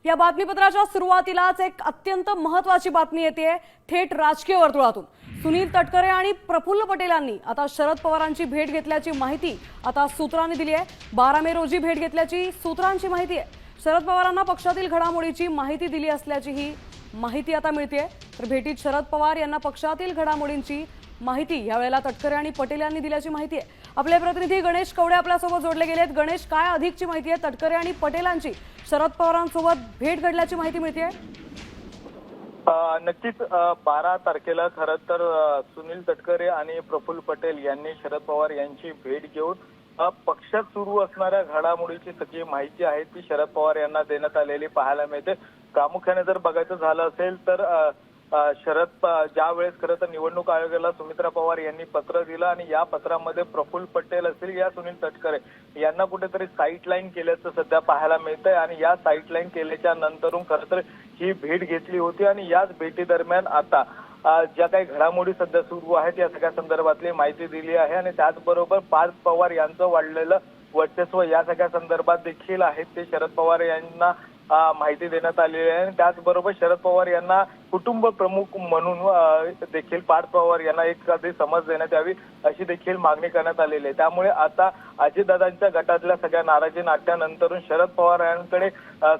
या बातमीपत्राच्या सुरुवातीलाच एक अत्यंत महत्त्वाची बातमी येते थेट राजकीय वर्तुळातून। सुनील तटकरे आणि प्रफुल्ल पटेल यांनी आता शरद पवारांची भेट घेतल्याची माहिती आता सूत्रांनी दिली आहे। 12 मे रोजी भेट घेतल्याची सूत्रांची माहिती आहे। शरद पवारांना पक्षातील घडामोडीची माहिती दिली असल्याची ही माहिती आता मिळते। तर भेटीत शरद पवार यांना पक्षातील घडामोडींची माहिती यावेळेला तटकरे आणि पटेल यांनी दिल्याची माहिती आहे। आपले प्रतिनिधी गणेश कवडे आपल्यासोबत जोडले गेलेत। गणेश, काय अधिकची माहिती आहे? तटकरे आणि पटेलांची शरद पवारांसोबत भेट घडल्याची माहिती मिळते। नक्कीच 12 तारखेला खरं तर सुनील तटकरे आणि प्रफुल्ल पटेल यांनी शरद पवार यांची भेट घेऊन पक्षात सुरू असणाऱ्या घडामोडीची सगळी माहिती आहे ती शरद पवार यांना देण्यात आलेली पाहायला मिळते। प्रामुख्याने जर बघायचं झालं असेल तर ज्या वेळेस खरं तर निवडणूक आयोगाला सुमित्रा पवार यांनी पत्र दिलं आणि या पत्रामध्ये प्रफुल्ल पटेल असतील या सुनील तटकरे यांना कुठेतरी साईडलाईन केल्याचं सध्या पाहायला मिळतंय आणि या साईडलाईन केल्याच्या नंतरून खरं तर ही भेट घेतली होती आणि याच भेटी दरम्यान आता ज्या काही घडामोडी सध्या सुरू आहेत या सगळ्या संदर्भातली माहिती दिली आहे आणि त्याचबरोबर पार्थ पवार यांचं वाढलेलं वर्चस्व या सगळ्या संदर्भात देखील आहेत ते शरद पवार यांना माहिती देण्यात आलेली आहे। त्याचबरोबर शरद पवार यांना कुटुंब प्रमुख म्हणून देखील पार्थ पवार यांना एक समज देण्यात यावी अशी देखील मागणी करण्यात आलेली आहे। त्यामुळे आता अजितदादांच्या गटातल्या सगळ्या नाराजी नाट्यानंतरून शरद पवार यांकडे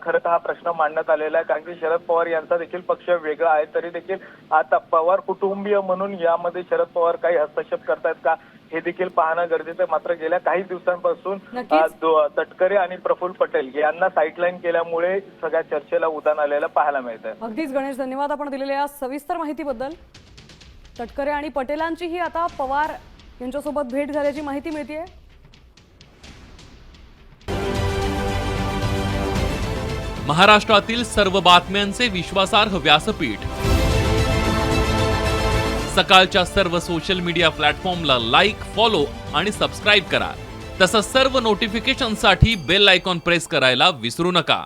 खरं तर हा प्रश्न मांडण्यात आलेला आहे, कारण की शरद पवार यांचा देखील पक्ष वेगळा आहे तरी देखील आता पवार कुटुंबीय म्हणून यामध्ये शरद पवार काही हस्तक्षेप करतायत का हे देखील पाहणं गरजेचं आहे। मात्र गेल्या काही दिवसांपासून तटकरे आणि प्रफुल्ल पटेल यांना साईडलाईन केल्यामुळे सगळ्या चर्चेला उधाण आलेलं पाहायला मिळतंय। अगदीच गणेश, धन्यवाद आपण दिलेल्या सविस्तर माहितीबद्दल। तटकरे आणि पटेलांचीही आता पवार यांच्यासोबत भेट झाल्याची माहिती मिळते। महाराष्ट्रातील सर्व बातम्यांचे विश्वासार्ह व्यासपीठ सकाळच्या सर्व सोशल मीडिया प्लॅटफॉर्मला लाईक, फॉलो आणि सबस्क्राईब करा। तसंच सर्व नोटिफिकेशनसाठी बेल आयकॉन प्रेस करायला विसरू नका।